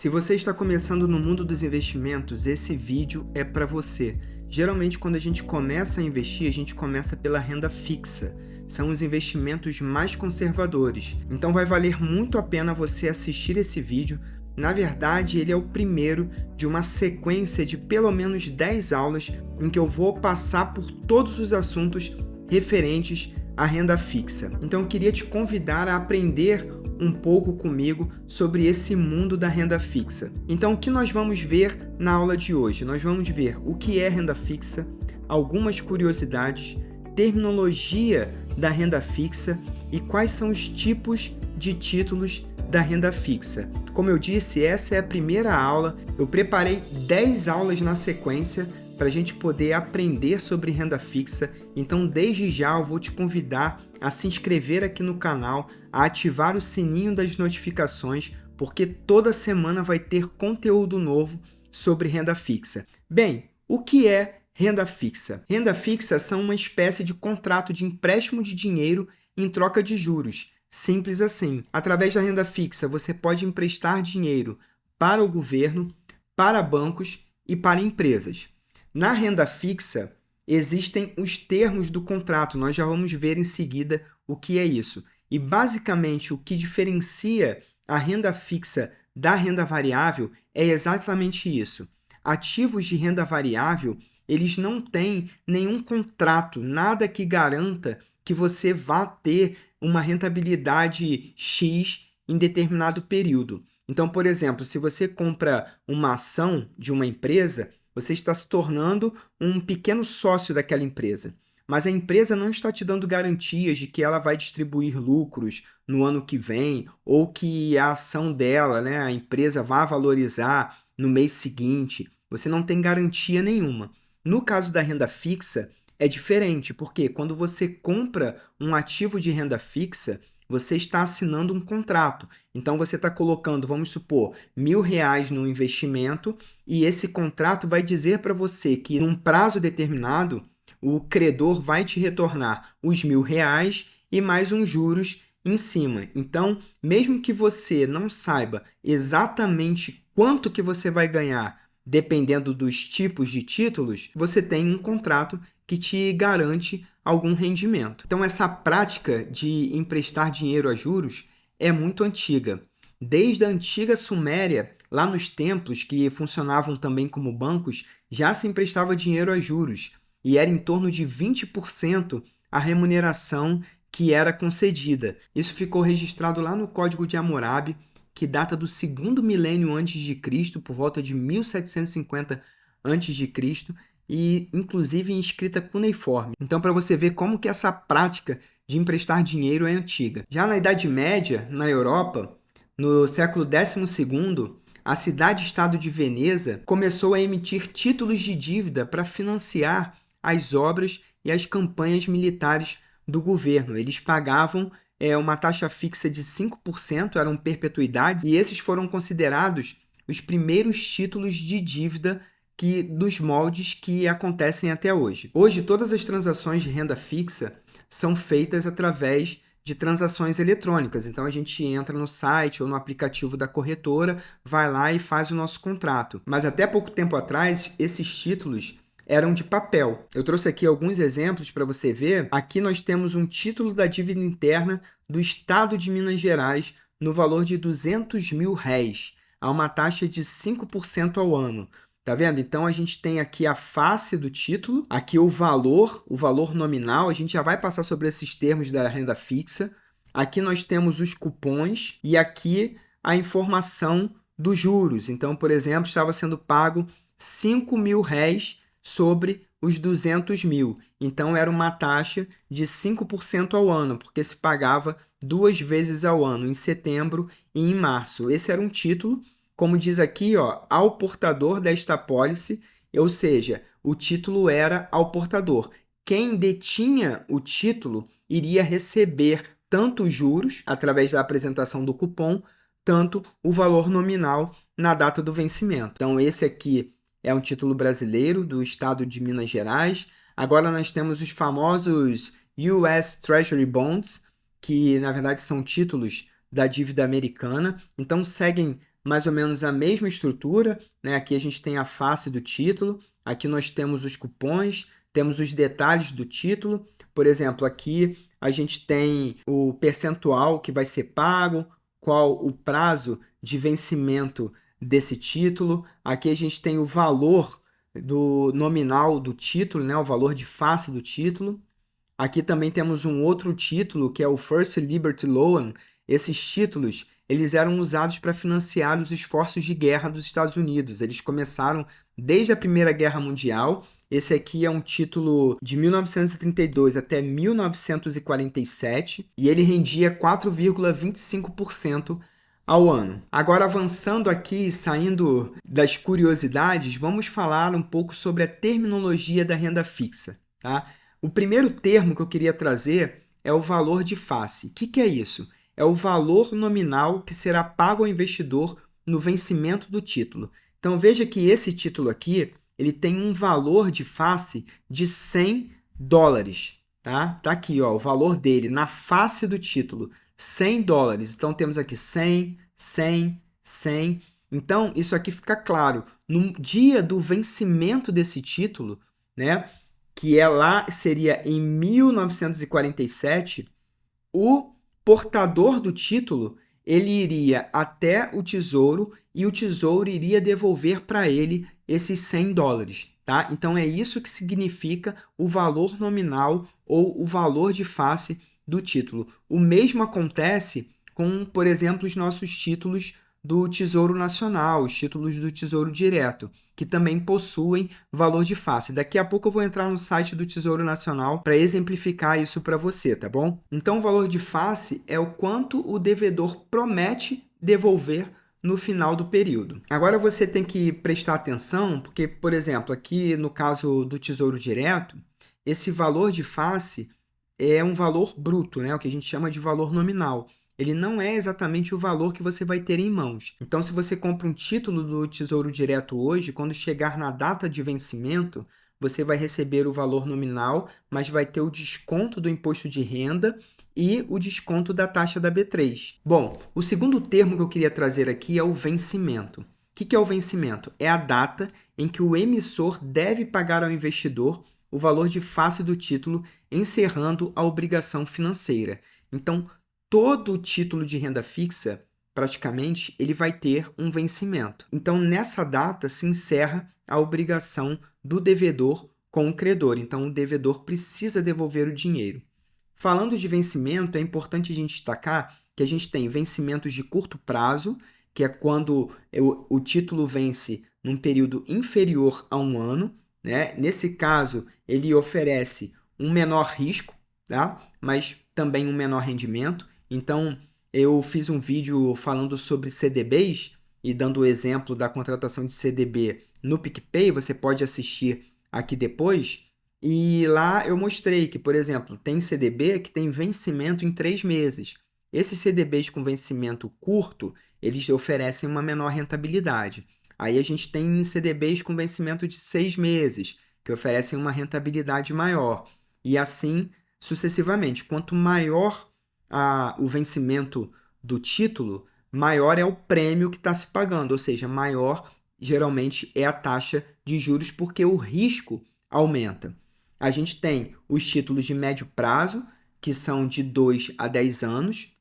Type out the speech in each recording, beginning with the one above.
Se você está começando no mundo dos investimentos, esse vídeo é para você. Geralmente, quando a gente começa a investir, a gente começa pela renda fixa. São os investimentos mais conservadores. Então vai valer muito a pena você assistir esse vídeo. Na verdade, ele é o primeiro de uma sequência de pelo menos 10 aulas em que eu vou passar por todos os assuntos referentes à renda fixa. Então eu queria te convidar a aprender um pouco comigo sobre esse mundo da renda fixa. Então, o que nós vamos ver na aula de hoje? Nós vamos ver o que é renda fixa, algumas curiosidades, terminologia da renda fixa e quais são os tipos de títulos da renda fixa. Como eu disse, essa é a primeira aula. Eu preparei 10 aulas na sequência para a gente poder aprender sobre renda fixa. Então, desde já, eu vou te convidar a se inscrever aqui no canal, a ativar o sininho das notificações, porque toda semana vai ter conteúdo novo sobre renda fixa. Bem, o que é renda fixa? Renda fixa são uma espécie de contrato de empréstimo de dinheiro em troca de juros. Simples assim. Através da renda fixa, você pode emprestar dinheiro para o governo, para bancos e para empresas. Na renda fixa, existem os termos do contrato. Nós já vamos ver em seguida o que é isso. E, basicamente, o que diferencia a renda fixa da renda variável é exatamente isso. Ativos de renda variável, eles não têm nenhum contrato, nada que garanta que você vá ter uma rentabilidade X em determinado período. Então, por exemplo, se você compra uma ação de uma empresa, você está se tornando um pequeno sócio daquela empresa. Mas a empresa não está te dando garantias de que ela vai distribuir lucros no ano que vem ou que a ação dela, a empresa, vai valorizar no mês seguinte. Você não tem garantia nenhuma. No caso da renda fixa, é diferente, porque quando você compra um ativo de renda fixa, você está assinando um contrato. Então, você está colocando, vamos supor, R$1.000 no investimento e esse contrato vai dizer para você que, num prazo determinado, o credor vai te retornar os R$1.000 e mais uns juros em cima. Então, mesmo que você não saiba exatamente quanto que você vai ganhar, dependendo dos tipos de títulos, você tem um contrato que te garante algum rendimento. Então, essa prática de emprestar dinheiro a juros é muito antiga. Desde a antiga Suméria, lá nos templos, que funcionavam também como bancos, já se emprestava dinheiro a juros, e era em torno de 20% a remuneração que era concedida. Isso ficou registrado lá no Código de Hammurabi, que data do segundo milênio antes de Cristo, por volta de 1750 antes de Cristo, e inclusive em escrita cuneiforme. Então, para você ver como que essa prática de emprestar dinheiro é antiga. Já na Idade Média, na Europa, no século XII, a cidade-estado de Veneza começou a emitir títulos de dívida para financiar as obras e as campanhas militares do governo. Eles pagavam uma taxa fixa de 5%, eram perpetuidades, e esses foram considerados os primeiros títulos de dívida dos moldes que acontecem até hoje. Hoje, todas as transações de renda fixa são feitas através de transações eletrônicas. Então, a gente entra no site ou no aplicativo da corretora, vai lá e faz o nosso contrato. Mas até pouco tempo atrás, esses títulos eram de papel. Eu trouxe aqui alguns exemplos para você ver. Aqui nós temos um título da dívida interna do Estado de Minas Gerais no valor de R$200.000, a uma taxa de 5% ao ano. Tá vendo? Então, a gente tem aqui a face do título, aqui o valor nominal, a gente já vai passar sobre esses termos da renda fixa. Aqui nós temos os cupons e aqui a informação dos juros. Então, por exemplo, estava sendo pago R$5.000 sobre os 200.000. Então, era uma taxa de 5% ao ano, porque se pagava 2 vezes ao ano, em setembro e em março. Esse era um título, como diz aqui, ao portador desta apólice, ou seja, o título era ao portador. Quem detinha o título iria receber tanto os juros, através da apresentação do cupom, tanto o valor nominal na data do vencimento. Então, esse aqui é um título brasileiro do estado de Minas Gerais. Agora nós temos os famosos US Treasury Bonds, que na verdade são títulos da dívida americana. Então seguem mais ou menos a mesma estrutura, né? Aqui a gente tem a face do título, aqui nós temos os cupons, temos os detalhes do título. Por exemplo, aqui a gente tem o percentual que vai ser pago, qual o prazo de vencimento desse título. Aqui a gente tem o valor do nominal do título, né? O valor de face do título. Aqui também temos um outro título, que é o First Liberty Loan. Esses títulos, eles eram usados para financiar os esforços de guerra dos Estados Unidos. Eles começaram desde a Primeira Guerra Mundial. Esse aqui é um título de 1932 até 1947 e ele rendia 4,25% ao ano. Agora, avançando aqui, saindo das curiosidades, vamos falar um pouco sobre a terminologia da renda fixa, tá? O primeiro termo que eu queria trazer é o valor de face. O que é isso? É o valor nominal que será pago ao investidor no vencimento do título. Então, veja que esse título aqui, ele tem um valor de face de $100, tá? Tá aqui, ó, o valor dele na face do título, $100. Então, temos aqui 100, 100, 100. Então, isso aqui fica claro. No dia do vencimento desse título, né, que seria em 1947, o portador do título ele iria até o tesouro e o tesouro iria devolver para ele esses $100, tá? Então é isso que significa o valor nominal ou o valor de face do título. O mesmo acontece com, por exemplo, os nossos títulos do Tesouro Nacional, os títulos do Tesouro Direto, que também possuem valor de face. Daqui a pouco eu vou entrar no site do Tesouro Nacional para exemplificar isso para você, tá bom? Então, o valor de face é o quanto o devedor promete devolver no final do período. Agora você tem que prestar atenção, porque, por exemplo, aqui no caso do Tesouro Direto, esse valor de face é um valor bruto, né? O que a gente chama de valor nominal. Ele não é exatamente o valor que você vai ter em mãos. Então, se você compra um título do Tesouro Direto hoje, quando chegar na data de vencimento, você vai receber o valor nominal, mas vai ter o desconto do imposto de renda e o desconto da taxa da B3. Bom, o segundo termo que eu queria trazer aqui é o vencimento. O que é o vencimento? É a data em que o emissor deve pagar ao investidor o valor de face do título, encerrando a obrigação financeira. Então, todo título de renda fixa, praticamente, ele vai ter um vencimento. Então, nessa data se encerra a obrigação do devedor com o credor. Então, o devedor precisa devolver o dinheiro. Falando de vencimento, é importante a gente destacar que a gente tem vencimentos de curto prazo, que é quando o título vence num período inferior a um ano, né? Nesse caso, ele oferece um menor risco, tá? Mas também um menor rendimento. Então, eu fiz um vídeo falando sobre CDBs e dando o exemplo da contratação de CDB no PicPay, você pode assistir aqui depois. E lá eu mostrei que, por exemplo, tem CDB que tem vencimento em 3 meses. Esses CDBs com vencimento curto, eles oferecem uma menor rentabilidade. Aí a gente tem CDBs com vencimento de 6 meses, que oferecem uma rentabilidade maior. E assim sucessivamente. Quanto maior o vencimento do título, maior é o prêmio que está se pagando, ou seja, maior geralmente é a taxa de juros porque o risco aumenta. A gente tem os títulos de médio prazo, que são de 2 a 10 anos,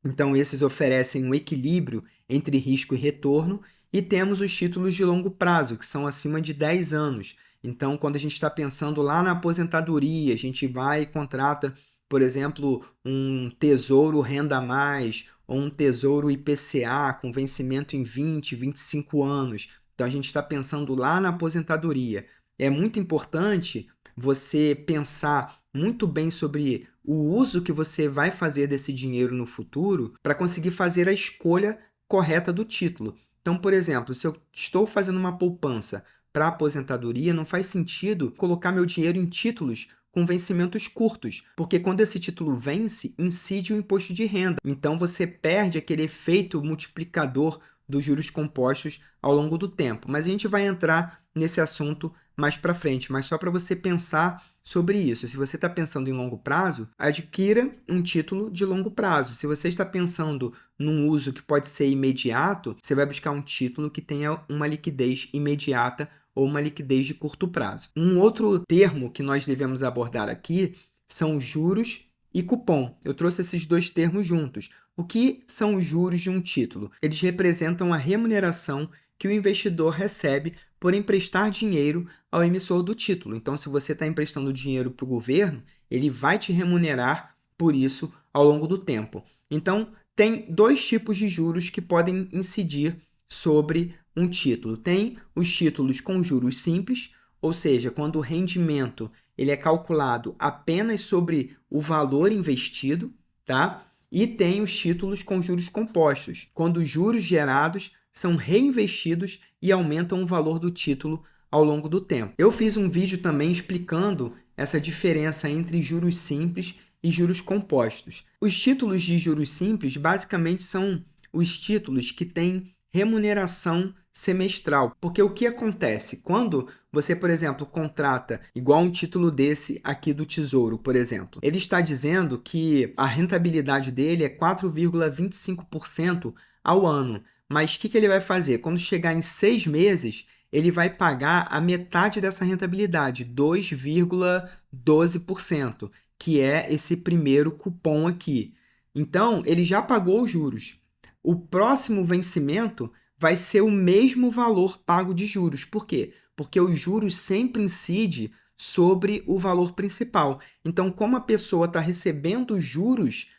então esses oferecem um equilíbrio entre risco e retorno, e temos os títulos de longo prazo, que são acima de 10 anos. Então, quando a gente está pensando lá na aposentadoria, a gente vai e contrata, por exemplo, um Tesouro Renda Mais ou um Tesouro IPCA com vencimento em 20, 25 anos. Então, a gente está pensando lá na aposentadoria. É muito importante você pensar muito bem sobre o uso que você vai fazer desse dinheiro no futuro para conseguir fazer a escolha correta do título. Então, por exemplo, se eu estou fazendo uma poupança para aposentadoria, não faz sentido colocar meu dinheiro em títulos com vencimentos curtos, porque quando esse título vence, incide o imposto de renda. Então, você perde aquele efeito multiplicador dos juros compostos ao longo do tempo. Mas a gente vai entrar nesse assunto mais para frente, mas só para você pensar sobre isso. Se você está pensando em longo prazo, adquira um título de longo prazo. Se você está pensando num uso que pode ser imediato, você vai buscar um título que tenha uma liquidez imediata ou uma liquidez de curto prazo. Um outro termo que nós devemos abordar aqui são juros e cupom. Eu trouxe esses dois termos juntos. O que são os juros de um título? Eles representam a remuneração que o investidor recebe por emprestar dinheiro ao emissor do título. Então, se você está emprestando dinheiro para o governo, ele vai te remunerar por isso ao longo do tempo. Então, tem dois tipos de juros que podem incidir sobre um título. Tem os títulos com juros simples, ou seja, quando o rendimento ele é calculado apenas sobre o valor investido, tá? E tem os títulos com juros compostos, quando os juros gerados são reinvestidos e aumentam o valor do título ao longo do tempo. Eu fiz um vídeo também explicando essa diferença entre juros simples e juros compostos. Os títulos de juros simples basicamente são os títulos que têm remuneração semestral. Porque o que acontece? Quando você, por exemplo, contrata igual um título desse aqui do Tesouro, por exemplo, ele está dizendo que a rentabilidade dele é 4,25% ao ano. Mas o que ele vai fazer? Quando chegar em 6 meses, ele vai pagar a metade dessa rentabilidade, 2,12%, que é esse primeiro cupom aqui. Então, ele já pagou os juros. O próximo vencimento vai ser o mesmo valor pago de juros. Por quê? Porque os juros sempre incidem sobre o valor principal. Então, como a pessoa está recebendo os juros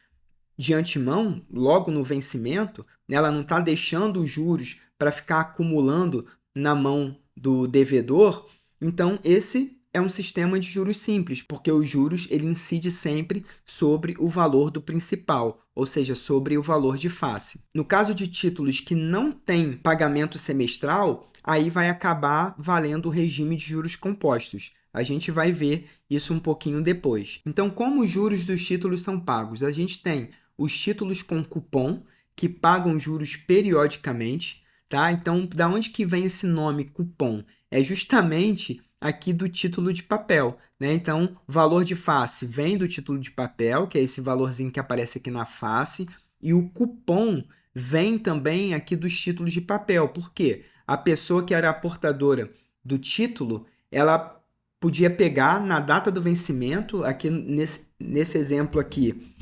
de antemão, logo no vencimento, ela não está deixando os juros para ficar acumulando na mão do devedor, então esse é um sistema de juros simples, porque os juros ele incide sempre sobre o valor do principal, ou seja, sobre o valor de face. No caso de títulos que não têm pagamento semestral, aí vai acabar valendo o regime de juros compostos. A gente vai ver isso um pouquinho depois. Então, como os juros dos títulos são pagos? A gente tem os títulos com cupom, que pagam juros periodicamente, tá? Então, da onde que vem esse nome cupom? É justamente aqui do título de papel, né? Então, valor de face vem do título de papel, que é esse valorzinho que aparece aqui na face, e o cupom vem também aqui dos títulos de papel. Por quê? A pessoa que era a portadora do título, ela podia pegar na data do vencimento, aqui nesse exemplo aqui,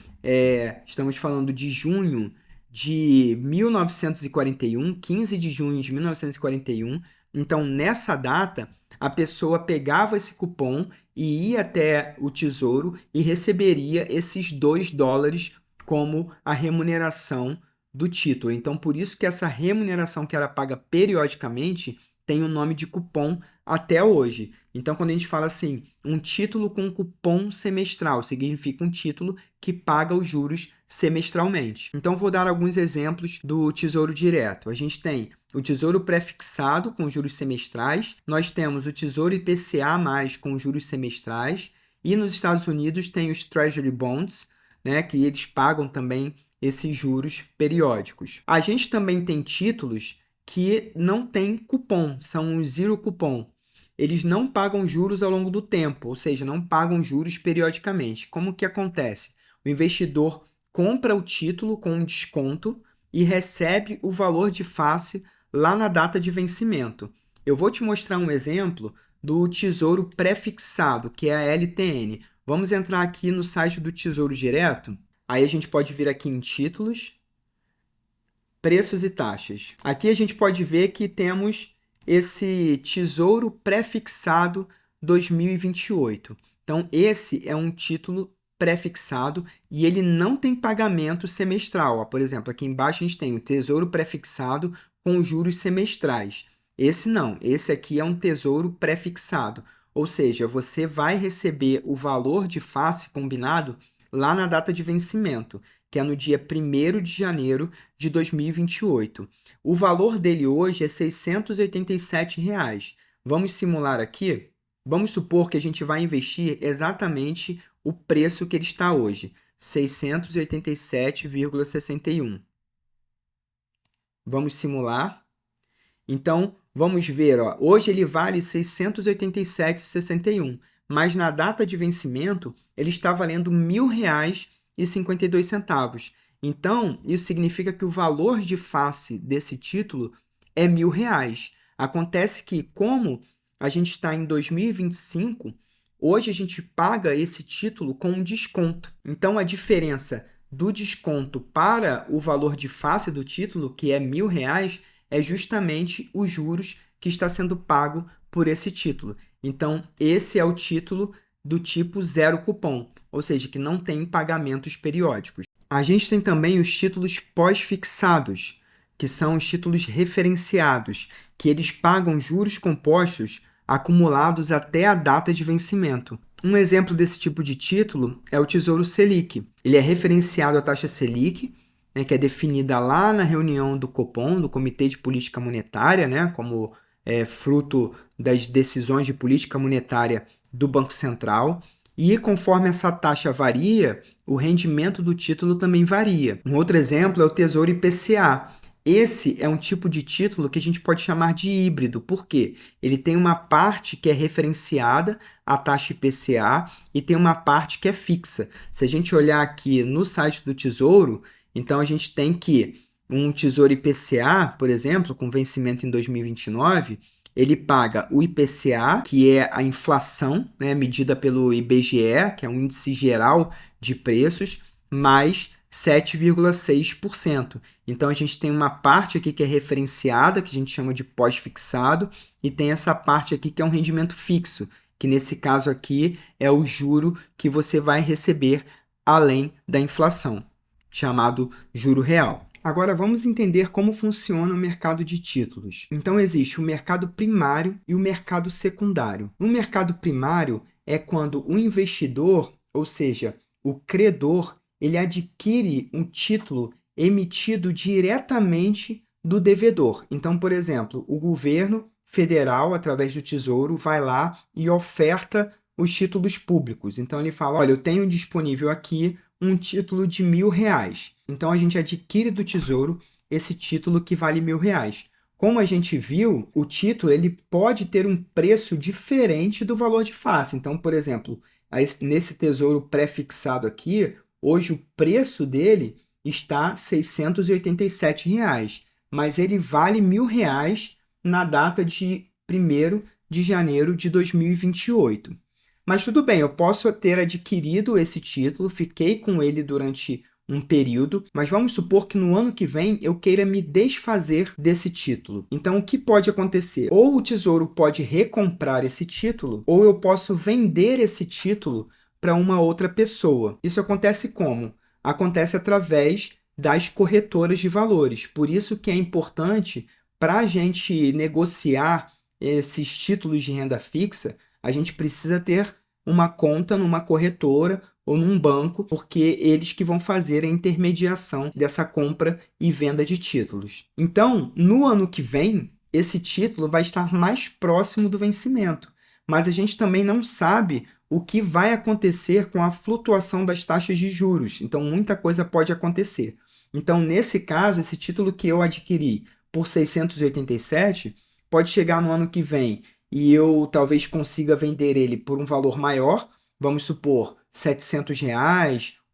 estamos falando de junho de 1941, 15 de junho de 1941. Então, nessa data, a pessoa pegava esse cupom e ia até o Tesouro e receberia esses $2 como a remuneração do título. Então, por isso que essa remuneração que era paga periodicamente tem o nome de cupom até hoje. Então, quando a gente fala assim, um título com cupom semestral, significa um título que paga os juros semestralmente. Então, vou dar alguns exemplos do Tesouro Direto. A gente tem o Tesouro Prefixado com juros semestrais, nós temos o Tesouro IPCA+, com juros semestrais, e nos Estados Unidos tem os Treasury Bonds, né, que eles pagam também esses juros periódicos. A gente também tem títulos que não têm cupom, são os zero cupom. Eles não pagam juros ao longo do tempo, ou seja, não pagam juros periodicamente. Como que acontece? O investidor compra o título com um desconto e recebe o valor de face lá na data de vencimento. Eu vou te mostrar um exemplo do Tesouro Prefixado, que é a LTN. Vamos entrar aqui no site do Tesouro Direto. Aí a gente pode vir aqui em títulos, preços e taxas. Aqui a gente pode ver que temos esse Tesouro Prefixado 2028. Então, esse é um título prefixado e ele não tem pagamento semestral. Por exemplo, aqui embaixo a gente tem o Tesouro Prefixado com juros semestrais. Esse não, esse aqui é um Tesouro Prefixado. Ou seja, você vai receber o valor de face combinado lá na data de vencimento, que é no dia 1º de janeiro de 2028. O valor dele hoje é R$ 687. Vamos simular aqui? Vamos supor que a gente vai investir exatamente o preço que ele está hoje, 687,61. Vamos simular. Então, vamos ver, ó, hoje ele vale 687,61, mas na data de vencimento ele está valendo R$ 1.000,52. Então, isso significa que o valor de face desse título é R$ 1.000. Acontece que, como a gente está em 2025, hoje a gente paga esse título com um desconto. Então, a diferença do desconto para o valor de face do título, que é R$ 1.000, é justamente os juros que está sendo pago por esse título. Então, esse é o título do tipo zero cupom, ou seja, que não tem pagamentos periódicos. A gente tem também os títulos pós-fixados, que são os títulos referenciados, que eles pagam juros compostos acumulados até a data de vencimento. Um exemplo desse tipo de título é o Tesouro Selic. Ele é referenciado à taxa Selic, né, que é definida lá na reunião do Copom, do Comitê de Política Monetária, né, como fruto das decisões de política monetária do Banco Central. E conforme essa taxa varia, o rendimento do título também varia. Um outro exemplo é o Tesouro IPCA. Esse é um tipo de título que a gente pode chamar de híbrido. Por quê? Ele tem uma parte que é referenciada à taxa IPCA e tem uma parte que é fixa. Se a gente olhar aqui no site do Tesouro, então a gente tem que um Tesouro IPCA, por exemplo, com vencimento em 2029, ele paga o IPCA, que é a inflação, né, medida pelo IBGE, que é um índice geral de preços, mais 7,6%. Então, a gente tem uma parte aqui que é referenciada, que a gente chama de pós-fixado, e tem essa parte aqui que é um rendimento fixo, que nesse caso aqui é o juro que você vai receber além da inflação, chamado juro real. Agora vamos entender como funciona o mercado de títulos. Então existe o mercado primário e o mercado secundário. No mercado primário é quando o investidor, ou seja, o credor, ele adquire um título emitido diretamente do devedor. Então, por exemplo, o governo federal, através do Tesouro, vai lá e oferta os títulos públicos. Então ele fala, olha, eu tenho disponível aqui um título de R$ 1.000. Então, a gente adquire do Tesouro esse título que vale R$ 1.000. Como a gente viu, o título ele pode ter um preço diferente do valor de face. Então, por exemplo, nesse Tesouro pré-fixado aqui, hoje o preço dele está R$ 687, mas ele vale R$ 1.000 na data de 1º de janeiro de 2028. Mas tudo bem, eu posso ter adquirido esse título, fiquei com ele durante um período, mas vamos supor que no ano que vem eu queira me desfazer desse título. Então, o que pode acontecer? Ou o Tesouro pode recomprar esse título, ou eu posso vender esse título para uma outra pessoa. Isso acontece como? Acontece através das corretoras de valores. Por isso que é importante, para a gente negociar esses títulos de renda fixa, a gente precisa ter uma conta numa corretora ou num banco, porque eles que vão fazer a intermediação dessa compra e venda de títulos. Então, no ano que vem, esse título vai estar mais próximo do vencimento, mas a gente também não sabe o que vai acontecer com a flutuação das taxas de juros. Então, muita coisa pode acontecer. Então, nesse caso, esse título que eu adquiri por 687 pode chegar no ano que vem e eu talvez consiga vender ele por um valor maior, vamos supor R$ 700,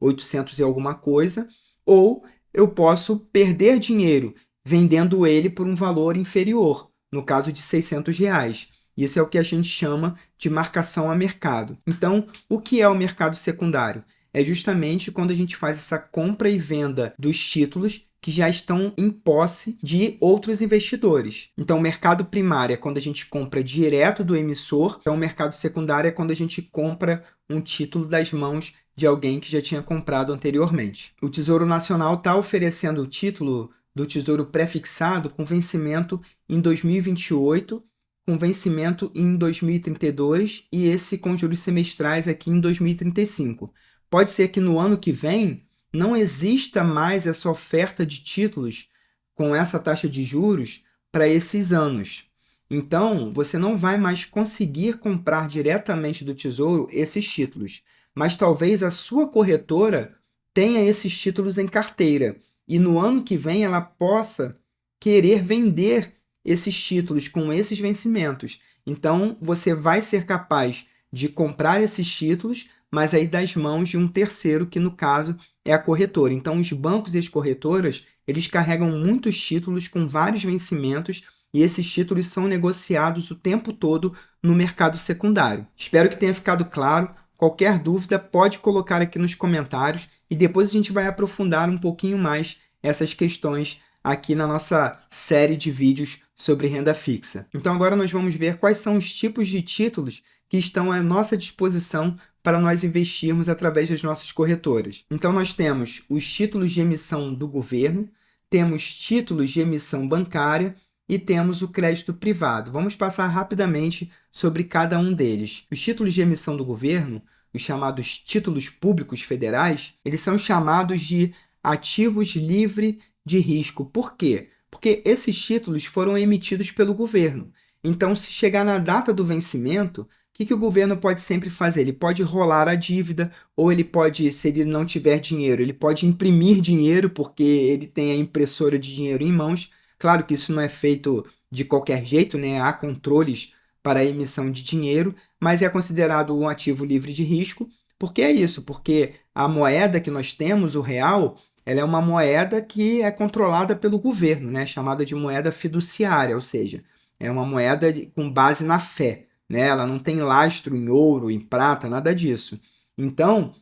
800 e alguma coisa, ou eu posso perder dinheiro vendendo ele por um valor inferior, no caso de R$ 600. Isso é o que a gente chama de marcação a mercado. Então, o que é o mercado secundário? É justamente quando a gente faz essa compra e venda dos títulos que já estão em posse de outros investidores. Então, o mercado primário é quando a gente compra direto do emissor, então o mercado secundário é quando a gente compra um título das mãos de alguém que já tinha comprado anteriormente. O Tesouro Nacional está oferecendo o título do Tesouro pré-fixado com vencimento em 2028, com vencimento em 2032 e esse com juros semestrais aqui em 2035. Pode ser que no ano que vem não exista mais essa oferta de títulos com essa taxa de juros para esses anos. Então, você não vai mais conseguir comprar diretamente do Tesouro esses títulos, mas talvez a sua corretora tenha esses títulos em carteira e no ano que vem ela possa querer vender esses títulos com esses vencimentos. Então, você vai ser capaz de comprar esses títulos, mas aí das mãos de um terceiro, que no caso é a corretora. Então, os bancos e as corretoras, eles carregam muitos títulos com vários vencimentos e esses títulos são negociados o tempo todo no mercado secundário. Espero que tenha ficado claro. Qualquer dúvida, pode colocar aqui nos comentários e depois a gente vai aprofundar um pouquinho mais essas questões aqui na nossa série de vídeos sobre renda fixa. Então agora nós vamos ver quais são os tipos de títulos que estão à nossa disposição para nós investirmos através das nossas corretoras. Então nós temos os títulos de emissão do governo, temos títulos de emissão bancária e temos o crédito privado. Vamos passar rapidamente sobre cada um deles. Os títulos de emissão do governo, os chamados títulos públicos federais, eles são chamados de ativos livres de risco. Por quê? Porque esses títulos foram emitidos pelo governo. Então, se chegar na data do vencimento, o que o governo pode sempre fazer? Ele pode rolar a dívida, ou ele pode, se ele não tiver dinheiro, ele pode imprimir dinheiro, porque ele tem a impressora de dinheiro em mãos. Claro que isso não é feito de qualquer jeito, né? Há controles para a emissão de dinheiro, mas é considerado um ativo livre de risco. Por que é isso? Porque a moeda que nós temos, o real, ela é uma moeda que é controlada pelo governo, né? Chamada de moeda fiduciária, ou seja, é uma moeda com base na fé, né? Ela não tem lastro em ouro, em prata, nada disso. Então,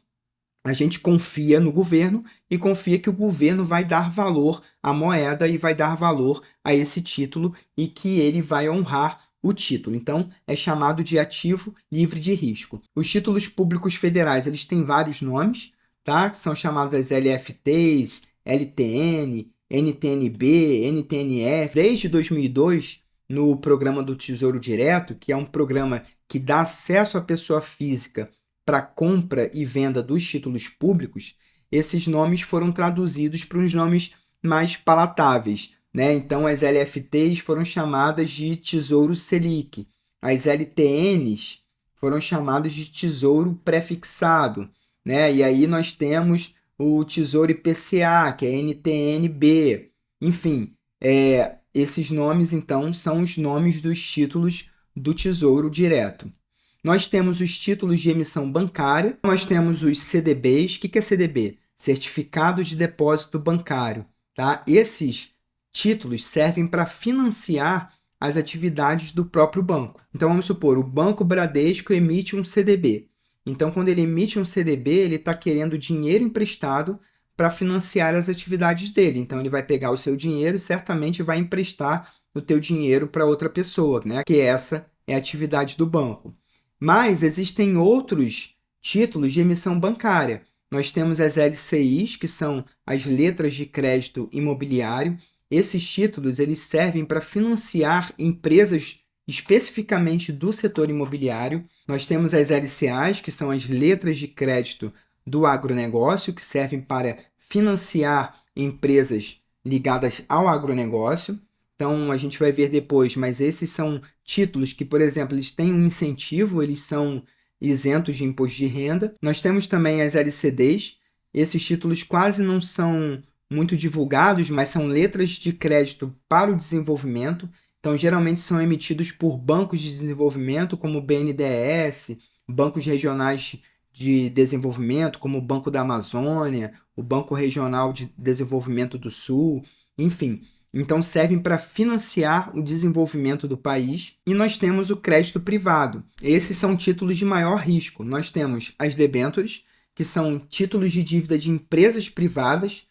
a gente confia no governo e confia que o governo vai dar valor à moeda e vai dar valor a esse título e que ele vai honrar o título. Então, é chamado de ativo livre de risco. Os títulos públicos federais, eles têm vários nomes, tá? São chamados as LFTs, LTN, NTNB, NTNF. Desde 2002, no programa do Tesouro Direto, que é um programa que dá acesso à pessoa física para compra e venda dos títulos públicos, esses nomes foram traduzidos para uns nomes mais palatáveis, né? Então, as LFTs foram chamadas de Tesouro Selic, as LTNs foram chamadas de Tesouro Prefixado, né? E aí nós temos o Tesouro IPCA, que é NTNB. Enfim, esses nomes, então, são os nomes dos títulos do Tesouro Direto. Nós temos os títulos de emissão bancária, nós temos os CDBs. O que é CDB? Certificado de Depósito Bancário. Tá? Esses títulos servem para financiar as atividades do próprio banco. Então, vamos supor, o Banco Bradesco emite um CDB. Então, quando ele emite um CDB, ele está querendo dinheiro emprestado para financiar as atividades dele. Então, ele vai pegar o seu dinheiro e certamente vai emprestar o teu dinheiro para outra pessoa, né? Que essa é a atividade do banco. Mas existem outros títulos de emissão bancária. Nós temos as LCIs, que são as letras de crédito imobiliário. Esses títulos eles servem para financiar empresas especificamente do setor imobiliário. Nós temos as LCAs, que são as letras de crédito do agronegócio, que servem para financiar empresas ligadas ao agronegócio. Então, a gente vai ver depois, mas esses são títulos que, por exemplo, eles têm um incentivo, eles são isentos de imposto de renda. Nós temos também as LCDs. Esses títulos quase não são muito divulgados, mas são letras de crédito para o desenvolvimento. Então, geralmente são emitidos por bancos de desenvolvimento, como o BNDES, bancos regionais de desenvolvimento, como o Banco da Amazônia, o Banco Regional de Desenvolvimento do Sul, enfim. Então, servem para financiar o desenvolvimento do país. E nós temos o crédito privado. Esses são títulos de maior risco. Nós temos as debêntures, que são títulos de dívida de empresas privadas.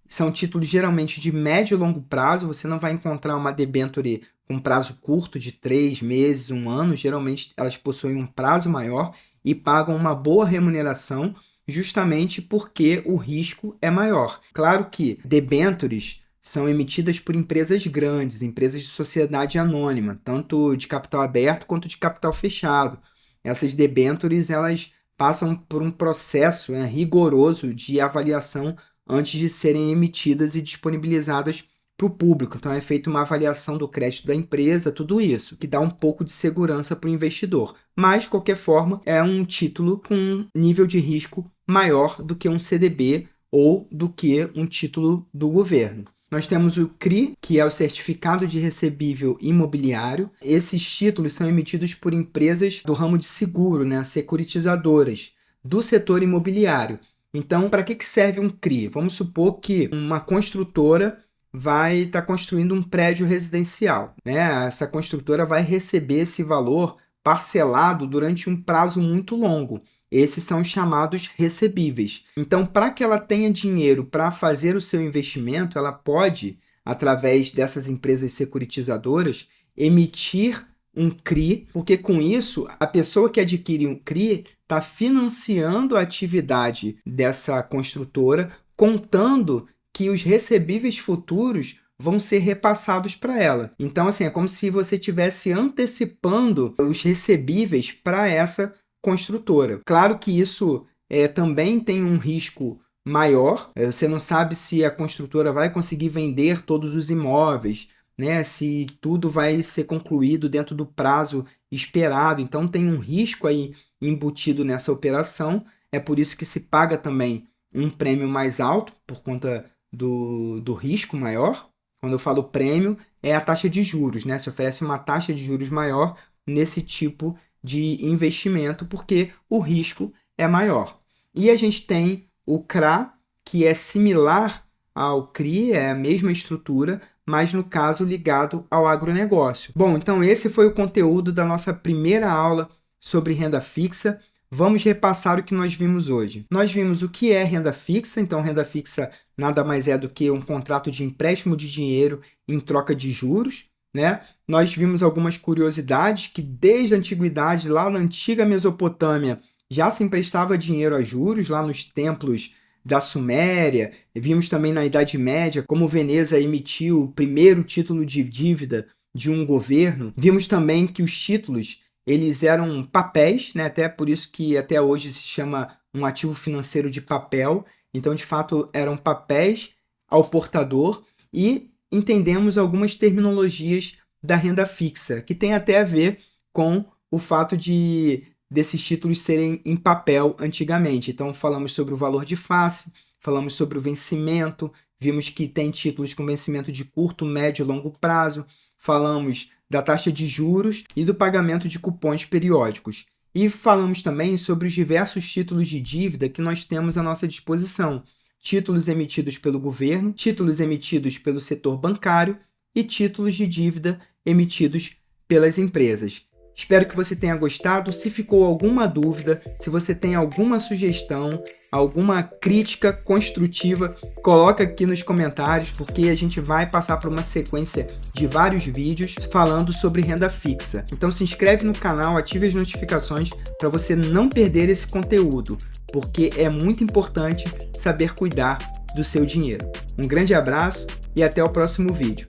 São títulos geralmente de médio e longo prazo. Você não vai encontrar uma debênture com prazo curto, de 3 meses, 1 ano. Geralmente, elas possuem um prazo maior e pagam uma boa remuneração, justamente porque o risco é maior. Claro que debêntures são emitidas por empresas grandes, empresas de sociedade anônima, tanto de capital aberto quanto de capital fechado. Essas debêntures elas passam por um processo rigoroso de avaliação antes de serem emitidas e disponibilizadas para o público. Então, é feita uma avaliação do crédito da empresa, tudo isso, que dá um pouco de segurança para o investidor. Mas, de qualquer forma, é um título com um nível de risco maior do que um CDB ou do que um título do governo. Nós temos o CRI, que é o Certificado de Recebível Imobiliário. Esses títulos são emitidos por empresas do ramo de seguro, né, securitizadoras, do setor imobiliário. Então, para que serve um CRI? Vamos supor que uma construtora vai estar construindo um prédio residencial, né? Essa construtora vai receber esse valor parcelado durante um prazo muito longo. Esses são os chamados recebíveis. Então, para que ela tenha dinheiro para fazer o seu investimento, ela pode, através dessas empresas securitizadoras, emitir um CRI, porque com isso, a pessoa que adquire um CRI está financiando a atividade dessa construtora, contando que os recebíveis futuros vão ser repassados para ela. Então, assim, é como se você estivesse antecipando os recebíveis para essa construtora. Claro que isso também tem um risco maior. Você não sabe se a construtora vai conseguir vender todos os imóveis, né? Se tudo vai ser concluído dentro do prazo esperado. Então, tem um risco aí embutido nessa operação. É por isso que se paga também um prêmio mais alto, por conta do risco maior. Quando eu falo prêmio, é a taxa de juros, né? Se oferece uma taxa de juros maior nesse tipo de investimento, porque o risco é maior. E a gente tem o CRA, que é similar ao CRI, é a mesma estrutura, mas no caso ligado ao agronegócio. Bom, então esse foi o conteúdo da nossa primeira aula sobre renda fixa. Vamos repassar o que nós vimos hoje. Nós vimos o que é renda fixa. Então, renda fixa nada mais é do que um contrato de empréstimo de dinheiro em troca de juros, né? Nós vimos algumas curiosidades que desde a antiguidade, lá na antiga Mesopotâmia, já se emprestava dinheiro a juros, lá nos templos da Suméria. Vimos também na Idade Média como Veneza emitiu o primeiro título de dívida de um governo. Vimos também que os títulos eles eram papéis, né? Até por isso que até hoje se chama um ativo financeiro de papel. Então, de fato, eram papéis ao portador e entendemos algumas terminologias da renda fixa, que tem até a ver com o fato desses títulos serem em papel antigamente. Então, falamos sobre o valor de face, falamos sobre o vencimento, vimos que tem títulos com vencimento de curto, médio e longo prazo, falamos da taxa de juros e do pagamento de cupons periódicos. E falamos também sobre os diversos títulos de dívida que nós temos à nossa disposição. Títulos emitidos pelo governo, títulos emitidos pelo setor bancário e títulos de dívida emitidos pelas empresas. Espero que você tenha gostado. Se ficou alguma dúvida, se você tem alguma sugestão, alguma crítica construtiva, coloca aqui nos comentários, porque a gente vai passar por uma sequência de vários vídeos falando sobre renda fixa. Então se inscreve no canal, ative as notificações para você não perder esse conteúdo, porque é muito importante saber cuidar do seu dinheiro. Um grande abraço e até o próximo vídeo.